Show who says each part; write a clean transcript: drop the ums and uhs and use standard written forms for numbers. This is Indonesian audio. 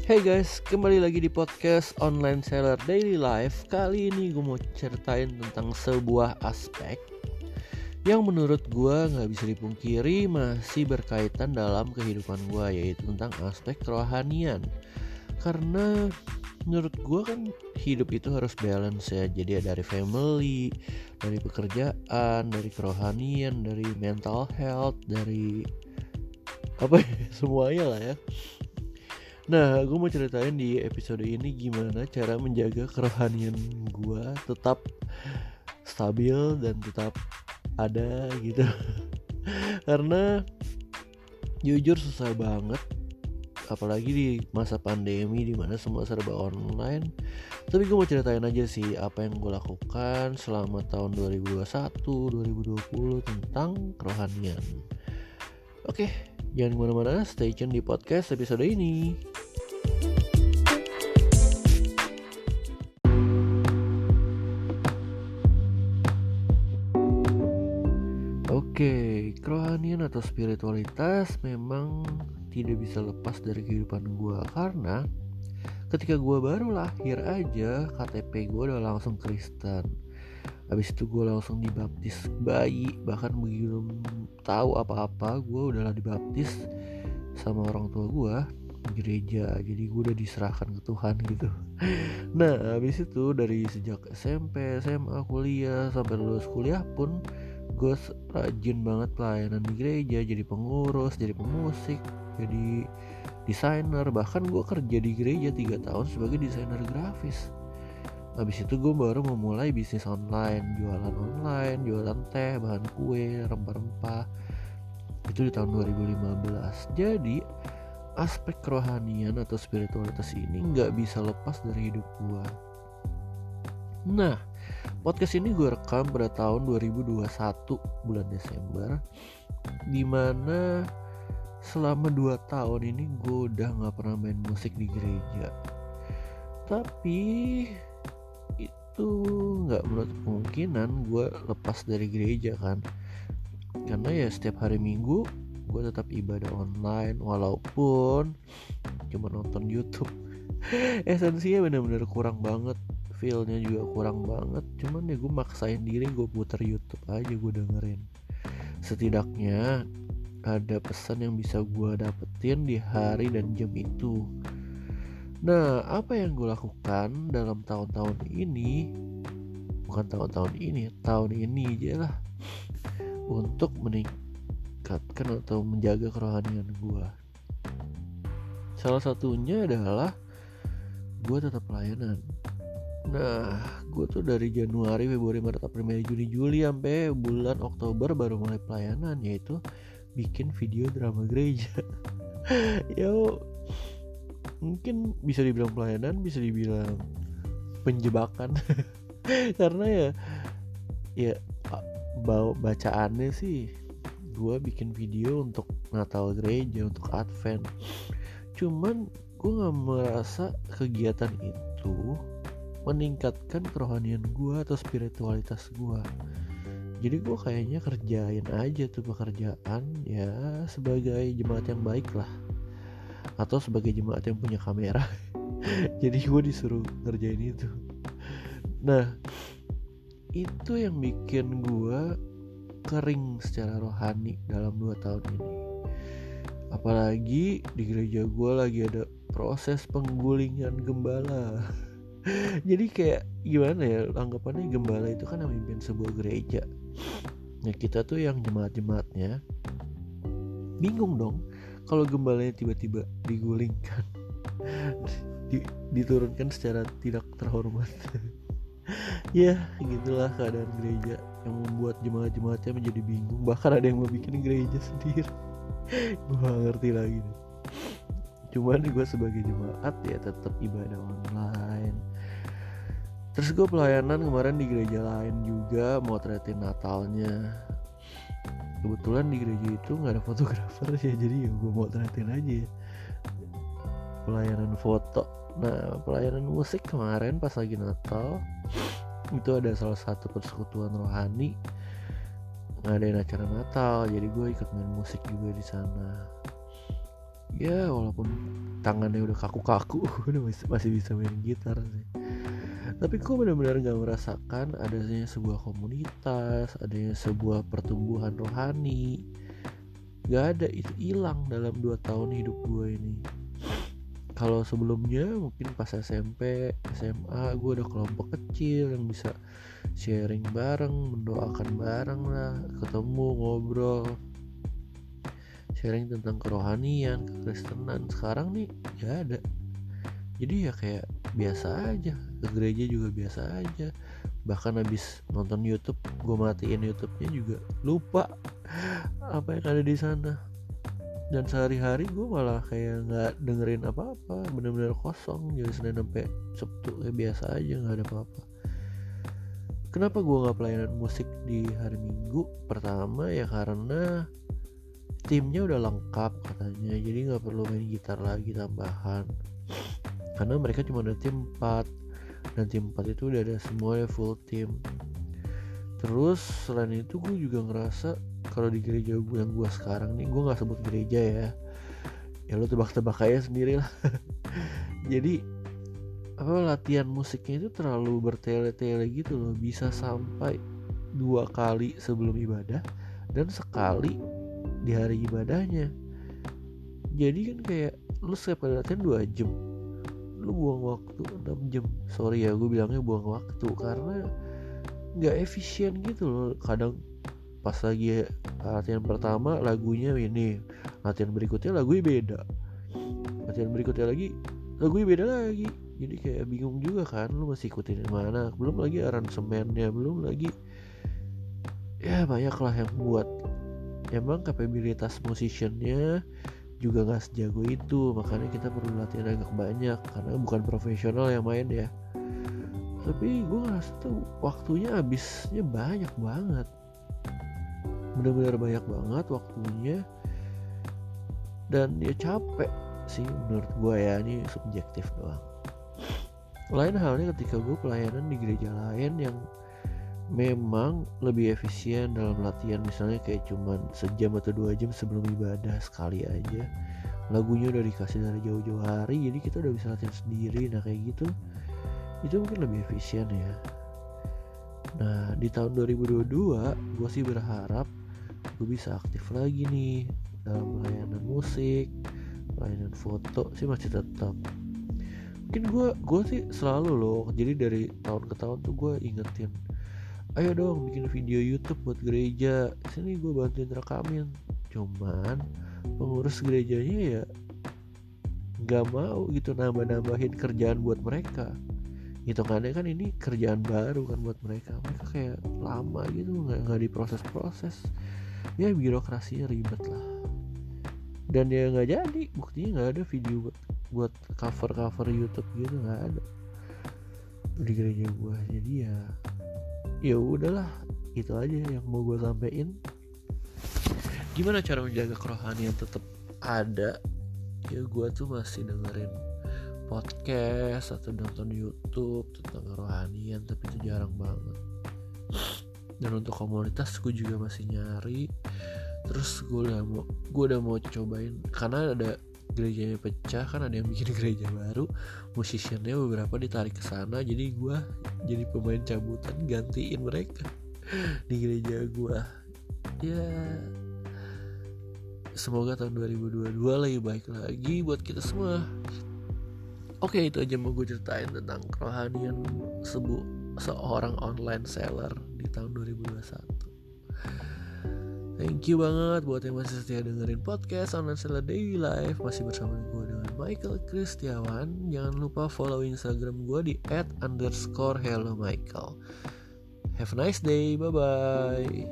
Speaker 1: Hey guys, kembali lagi di podcast Online Seller Daily Life. Kali ini gue mau ceritain tentang sebuah aspek yang menurut gue gak bisa dipungkiri masih berkaitan dalam kehidupan gue, yaitu tentang aspek kerohanian. Karena menurut gue kan hidup itu harus balance ya. Jadi dari family, dari pekerjaan, dari kerohanian, dari mental health, dari semuanya lah ya. Nah, gue mau ceritain di episode ini gimana cara menjaga kerohanian gue tetap stabil dan tetap ada gitu. Karena jujur susah banget, apalagi di masa pandemi dimana semua serba online. Tapi gue mau ceritain aja sih apa yang gue lakukan selama tahun 2021-2020 tentang kerohanian. Oke, jangan kemana-mana, stay tune di podcast episode ini. Oke, kerohanian atau spiritualitas memang tidak bisa lepas dari kehidupan gue. Karena ketika gue baru lahir aja, KTP gue udah langsung Kristen. Habis itu gue langsung dibaptis bayi. Bahkan belum tahu apa-apa, gue udah dibaptis sama orang tua gue di gereja. Jadi gue udah diserahkan ke Tuhan gitu. Nah, habis itu dari sejak SMP, SMA, kuliah, sampai lulus kuliah pun gue rajin banget pelayanan di gereja, jadi pengurus, jadi pemusik, jadi desainer. Bahkan gue kerja di gereja 3 tahun sebagai desainer grafis. Habis itu gue baru memulai bisnis online, jualan teh, bahan kue, rempah-rempah. Itu di tahun 2015. Jadi aspek kerohanian atau spiritualitas ini gak bisa lepas dari hidup gue. Nah, podcast ini gue rekam pada tahun 2021 bulan Desember, dimana selama 2 tahun ini gue udah gak pernah main musik di gereja. Tapi itu gak menutup kemungkinan gue lepas dari gereja kan. Karena ya setiap hari Minggu gue tetap ibadah online, walaupun cuma nonton YouTube. Esensinya benar-benar kurang banget, feel-nya juga kurang banget. Cuman ya gue maksain diri, gue puter YouTube aja, gue dengerin. Setidaknya ada pesan yang bisa gue dapetin di hari dan jam itu. Nah, apa yang gue lakukan dalam tahun ini aja lah, untuk meningkatkan atau menjaga kerohanian gue. Salah satunya adalah gue tetap pelayanan. Nah, gue tuh dari Januari, Februari, Maret, April, Mei, Juni, Juli sampai bulan Oktober baru mulai pelayanan, yaitu bikin video drama gereja. Yo, mungkin bisa dibilang pelayanan, bisa dibilang penjebakan. Karena ya bacaannya sih gue bikin video untuk Natal gereja, untuk Advent. Cuman gue gak merasa kegiatan itu meningkatkan kerohanian gue atau spiritualitas gue. Jadi gue kayaknya kerjain aja tuh pekerjaan ya sebagai jemaat yang baik lah, atau sebagai jemaat yang punya kamera. Jadi gue disuruh ngerjain itu. Nah, itu yang bikin gue kering secara rohani dalam 2 tahun ini. Apalagi di gereja gue lagi ada proses penggulingan gembala. Jadi kayak gimana ya, anggapannya gembala itu kan yang memimpin sebuah gereja. Nah, kita tuh yang jemaat-jemaatnya bingung dong kalau gembalanya tiba-tiba digulingkan, diturunkan secara tidak terhormat. Ya gitulah keadaan gereja yang membuat jemaat-jemaatnya menjadi bingung. Bahkan ada yang mau bikin gereja sendiri. Gue gak ngerti lagi nih. Cuman gue sebagai jemaat ya tetap ibadah online. Terus gue pelayanan kemarin di gereja lain juga, motretin Natalnya. Kebetulan di gereja itu gak ada fotografer ya, jadi ya gue motretin aja ya. Pelayanan foto. Nah, pelayanan musik kemarin pas lagi Natal itu ada salah satu persekutuan rohani ngadain acara Natal, jadi gue ikut main musik juga di sana. ya walaupun tangannya udah kaku-kaku udah masih bisa main gitar sih. Tapi gue benar-benar gak merasakan adanya sebuah komunitas, adanya sebuah pertumbuhan rohani. Gak ada, itu hilang dalam 2 tahun hidup gue ini. Kalau sebelumnya mungkin pas SMP, SMA gue ada kelompok kecil yang bisa sharing bareng, mendoakan bareng lah, ketemu, ngobrol, sharing tentang kerohanian, kekristenan. Sekarang nih gak ada. Jadi ya kayak biasa aja, ke gereja juga biasa aja. Bahkan habis nonton YouTube, gue matiin YouTube-nya juga lupa apa yang ada di sana. Dan sehari-hari gue malah kayak nggak dengerin apa-apa, benar-benar kosong. Jadi Senin sampai Sabtu kayak biasa aja, nggak ada apa-apa. Kenapa gue nggak pelayanan musik di hari Minggu? Pertama ya karena timnya udah lengkap katanya, jadi nggak perlu main gitar lagi tambahan. Karena mereka cuma ada tim 4, dan tim 4 itu udah ada semuanya full tim. Terus selain itu gue juga ngerasa kalau di gereja gue yang gue sekarang nih, gue nggak sebut gereja ya lo tebak-tebak aja sendiri lah. Jadi latihan musiknya itu terlalu bertele-tele gitu loh, bisa sampai 2 kali sebelum ibadah dan sekali di hari ibadahnya. Jadi kan kayak lu setiap kali latihan 2 jam, lu buang waktu 6 jam. Sorry ya gue bilangnya buang waktu, karena gak efisien gitu loh. Kadang pas lagi latihan pertama lagunya ini, latihan berikutnya lagunya beda, latihan berikutnya lagi lagunya beda lagi. Jadi kayak bingung juga kan, lu masih ikutin yang mana. Belum lagi aransemennya, belum lagi ya banyak lah yang buat. Emang kapabilitas musiciannya juga gak sejago itu, makanya kita perlu latihan agak banyak, karena bukan profesional yang main ya. Tapi gue ngerasa tuh waktunya habisnya banyak banget, bener-bener banyak banget waktunya. Dan ya capek sih menurut gue ya, ini subjektif doang. Lain halnya ketika gue pelayanan di gereja lain yang memang lebih efisien dalam latihan, misalnya kayak cuman sejam atau 2 jam sebelum ibadah sekali aja, lagunya udah dikasih dari jauh-jauh hari, jadi kita udah bisa latihan sendiri. Nah kayak gitu, itu mungkin lebih efisien ya. Nah di tahun 2022 gue sih berharap gue bisa aktif lagi nih dalam pelayanan musik, pelayanan foto sih masih tetap. Mungkin gue sih selalu loh, jadi dari tahun ke tahun tuh gue ingetin, ayo dong bikin video YouTube buat gereja, sini gue bantuin rekamin. Cuman pengurus gerejanya ya gak mau gitu nambah-nambahin kerjaan buat mereka. Hitungannya kan ini kerjaan baru kan buat mereka. Mereka kayak lama gitu, gak diproses-proses. Ya birokrasinya ribet lah. Dan ya gak jadi, buktinya gak ada video buat cover YouTube gitu, gak ada di gereja gue. Jadi ya udahlah, itu aja yang mau gue sampein. Gimana cara menjaga kerohanian tetap ada? Ya gue tuh masih dengerin podcast atau nonton YouTube tentang kerohanian, tapi itu jarang banget. Dan untuk komunitas gue juga masih nyari. Terus gue udah mau cobain, karena ada gerejanya pecah kan, ada yang bikin gereja baru, musisiannya beberapa ditarik ke sana, jadi gue jadi pemain cabutan gantiin mereka di gereja gue. Ya semoga tahun 2022 lebih baik lagi buat kita semua. Oke, itu aja mau gue ceritain tentang kerohanian seorang online seller di tahun 2021. Thank you banget buat yang masih setia dengerin podcast Online Seller Daily Life. Masih bersama gue dengan Michael Kristiawan. Jangan lupa follow Instagram gue di @_hellomichael. Have a nice day, bye bye.